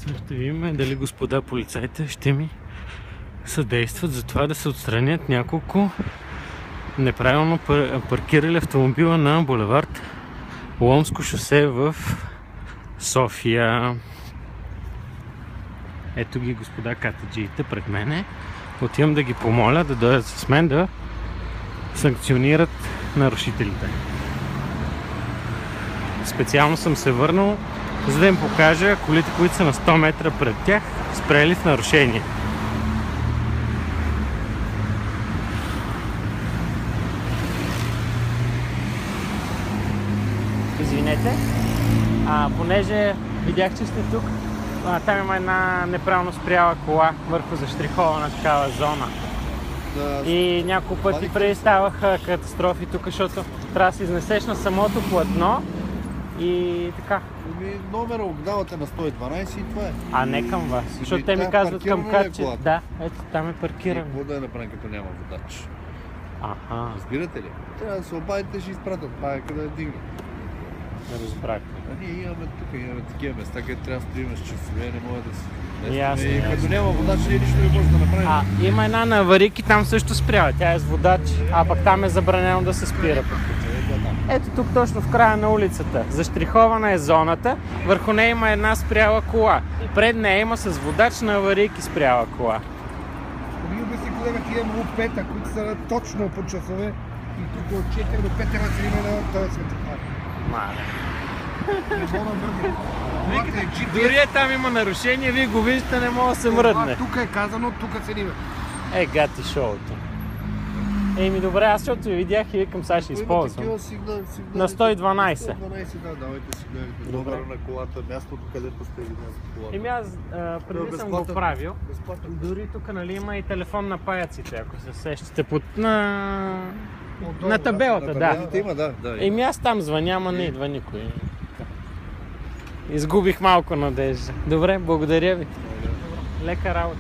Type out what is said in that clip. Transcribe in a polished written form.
Сега ще видим дали господа полицайите ще ми съдействат за това да се отстранят няколко неправилно паркирали автомобила на булевард Ломско шосе в София. Ето ги господа катаджиите пред мене. Отивам да ги помоля да дойдат с мен да санкционират нарушителите. Специално съм се върнал, за да им покажа колите, които са на 100 метра пред тях, спрели в нарушение. Извинете, понеже видях, че сте тук, там има една неправилно спряла кола върху заштрихована такава зона. И няколко пъти преди ставаха катастрофи тук, защото трябва да се изнесеш на самото платно и така. Номера огнавате на 112 и това е. А не към вас, защото те ми казват към катче. Да, ето там е паркирано. Какво да е направим, като няма водач? Аха. Разбирате ли? Трябва да се обадите, ще изпратят паяка да я дигне. Разбрах. Ние имаме тук, имаме такива места, където трябва да стоим с часове, не може да се... Ясно, и като няма водач, ние нищо не може да направим. Има една на аварийки, там също спрява, тя е с водач, а пък там е забранено да се спира. Ето тук точно в края на улицата, заштрихована е зоната, върху нея има една спряла кола. Пред нея има с водач на аварийки спряла кола. Вие си колега, тия МУ-5, които са точно по часове и тук от 4 до 5 раз има на този светофар. Дори там има нарушение, вие го виждате, не може да се мръдне. Тук е казано, тук се нима. Гати шоуто. Еми добре, аз защото ви видях и викам, сега ще използвам. На 112. 112, да, давайте сигналите. Номера на колата, мястото, където сте видели колата. Еми аз преди съм го правил. Дори тук има и телефон на паяците, ако се сещате на табелата, да. Има, да. Еми аз там звъня, ама не идва никой. Изгубих малко надежда. Добре, благодаря ви. Лека работа.